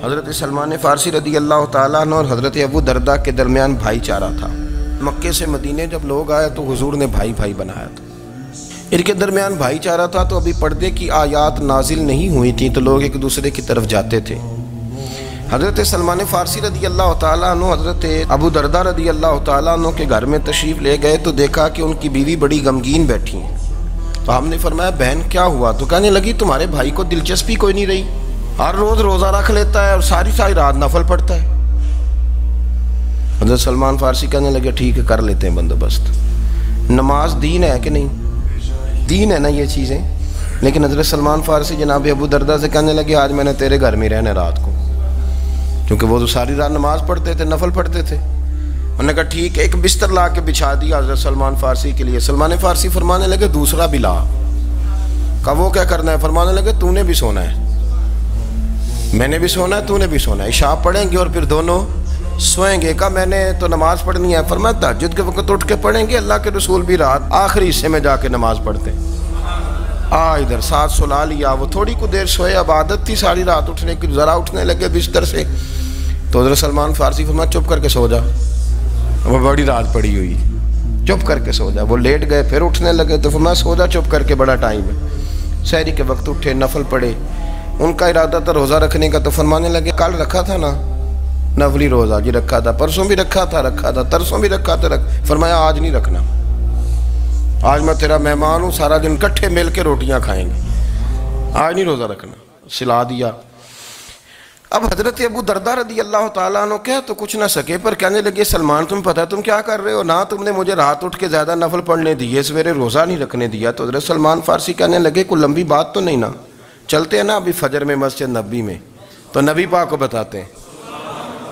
حضرت سلمان فارسی رضی اللہ تعالیٰ عنہ اور حضرت ابو دردہ کے درمیان بھائی چارہ تھا۔ مکے سے مدینے جب لوگ آئے تو حضور نے بھائی بھائی بنایا تھا۔ ان کے درمیان بھائی چارہ تھا تو ابھی پردے کی آیات نازل نہیں ہوئی تھیں تو لوگ ایک دوسرے کی طرف جاتے تھے۔ حضرت سلمان فارسی رضی اللہ تعالیٰ عنہ حضرت ابو دردہ رضی اللہ تعالیٰ عنہ کے گھر میں تشریف لے گئے تو دیکھا کہ ان کی بیوی بڑی غمگین بیٹھی ہیں۔ تو ہم نے فرمایا بہن کیا ہوا؟ تو کہنے لگی تمہارے بھائی کو دلچسپی کوئی نہیں رہی، ہر روز روزہ رکھ لیتا ہے اور ساری رات نفل پڑھتا ہے۔ حضرت سلمان فارسی کہنے لگے ٹھیک ہے کر لیتے ہیں بندوبست۔ نماز دین ہے کہ نہیں؟ دین ہے نا یہ چیزیں۔ لیکن حضرت سلمان فارسی جناب ابو دردہ سے کہنے لگے آج میں نے تیرے گھر میں رہنا رات کو، کیونکہ وہ تو ساری رات نماز پڑھتے تھے، نفل پڑھتے تھے۔ انہوں نے کہا ٹھیک ہے، ایک بستر لا کے بچھا دیا حضرت سلمان فارسی کے لیے۔ سلمان فارسی فرمانے لگے دوسرا بھی لا۔ کہا وہ کیا کرنا ہے؟ فرمانے لگے تو نے بھی سونا ہے، میں نے بھی سونا ہے، تو نے بھی سونا ہے، عشاء پڑھیں گے اور پھر دونوں سوئیں گے۔ کہا میں نے تو نماز پڑھنی ہے۔ فرمایا تہجد کے وقت اٹھ کے پڑھیں گے، اللہ کے رسول بھی رات آخری حصے میں جا کے نماز پڑھتے ہیں۔ ادھر ساتھ سلا لیا، وہ تھوڑی کو دیر سوئے، اب عادت تھی ساری رات اٹھنے کی، ذرا اٹھنے لگے بستر سے تو حضرت سلمان فارسی فرمایا چپ کر کے سو جا، وہ بڑی رات پڑی ہوئی، چپ کر کے سو جا۔ وہ لیٹ گئے، پھر اٹھنے لگے تو فرمایا سو جا چپ کر کے، بڑا ٹائم ہے۔ سحری کے وقت اٹھے، نفل پڑھے۔ ان کا ارادہ تھا روزہ رکھنے کا تو فرمانے لگے کل رکھا تھا نا نفلی روزہ، جی رکھا تھا، پرسوں بھی رکھا تھا، ترسوں بھی رکھا تھا، فرمایا آج نہیں رکھنا، آج میں تیرا مہمان ہوں، سارا دن کٹھے مل کے روٹیاں کھائیں گے، آج نہیں روزہ رکھنا، سلا دیا۔ اب حضرت ابو دردہ رضی اللہ تعالیٰ عنہ کہہ تو کچھ نہ سکے، پر کہنے لگے سلمان تم پتہ تم کیا کر رہے ہو؟ نہ تم نے مجھے رات اٹھ کے زیادہ نفل پڑھنے دیے، سویرے روزہ نہیں رکھنے دیا۔ تو حضرت سلمان فارسی کہنے لگے کوئی لمبی بات تو نہیں نا، چلتے ہیں نا ابھی فجر میں مسجد نبی میں تو نبی پاک کو بتاتے ہیں۔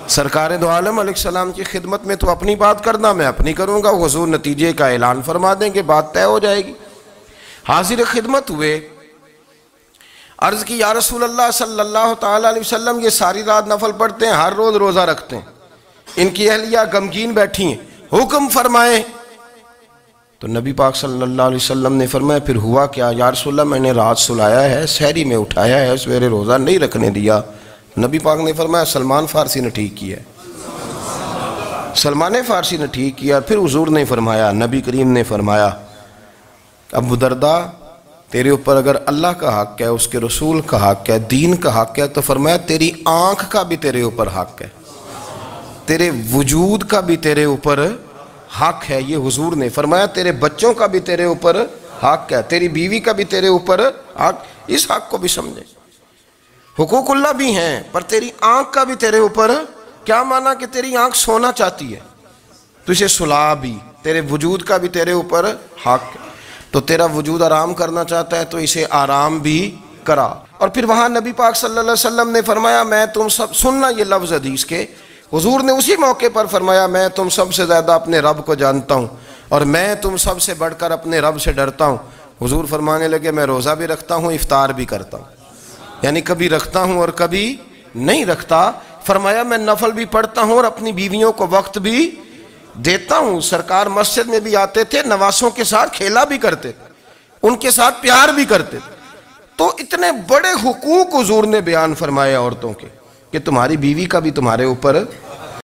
سرکار دو عالم علیہ السلام کی خدمت میں تو اپنی بات کرنا، میں اپنی کروں گا، حضور نتیجے کا اعلان فرما دیں گے، بات طے ہو جائے گی۔ حاضر خدمت ہوئے، عرض کی یا رسول اللہ صلی اللہ تعالیٰ علیہ وسلم یہ ساری رات نفل پڑھتے ہیں، ہر روز روزہ رکھتے ہیں، ان کی اہلیہ غمگین بیٹھی ہیں، حکم فرمائیں۔ تو نبی پاک صلی اللہ علیہ وسلم نے فرمایا پھر ہوا کیا؟ یا رسول اللہ میں نے رات سلایا ہے، سحری میں اٹھایا ہے، سویرے روزہ نہیں رکھنے دیا۔ نبی پاک نے فرمایا سلمان فارسی نے ٹھیک کیا ہے، سلمان فارسی نے ٹھیک کیا۔ پھر حضور نے فرمایا، نبی کریم نے فرمایا ابو دردہ تیرے اوپر اگر اللہ کا حق ہے، اس کے رسول کا حق ہے، دین کا حق ہے، تو فرمایا تیری آنکھ کا بھی تیرے اوپر حق ہے، تیرے وجود کا بھی تیرے اوپر حق ہے۔ یہ حضور نے فرمایا تیرے بچوں کا بھی تیرے اوپر حق ہے، تیری بیوی کا بھی تیرے اوپر حق۔ اس حق کو بھی سمجھے، حقوق اللہ بھی ہیں، پر تیری آنکھ کا بھی تیرے اوپر کیا مانا کہ تیری آنکھ سونا چاہتی ہے تو اسے سلا بھی، تیرے وجود کا بھی تیرے اوپر حق ہے، تو تیرا وجود آرام کرنا چاہتا ہے تو اسے آرام بھی کرا۔ اور پھر وہاں نبی پاک صلی اللہ علیہ وسلم نے فرمایا میں تم سب، سننا یہ لفظ حدیث کے، حضور نے اسی موقع پر فرمایا میں تم سب سے زیادہ اپنے رب کو جانتا ہوں اور میں تم سب سے بڑھ کر اپنے رب سے ڈرتا ہوں۔ حضور فرمانے لگے میں روزہ بھی رکھتا ہوں، افطار بھی کرتا ہوں، یعنی کبھی رکھتا ہوں اور کبھی نہیں رکھتا۔ فرمایا میں نفل بھی پڑھتا ہوں اور اپنی بیویوں کو وقت بھی دیتا ہوں۔ سرکار مسجد میں بھی آتے تھے، نواسوں کے ساتھ کھیلا بھی کرتے تھے، ان کے ساتھ پیار بھی کرتے تھے۔ تو اتنے بڑے حقوق حضور نے بیان فرمائے عورتوں کے کہ تمہاری بیوی کا بھی تمہارے اوپر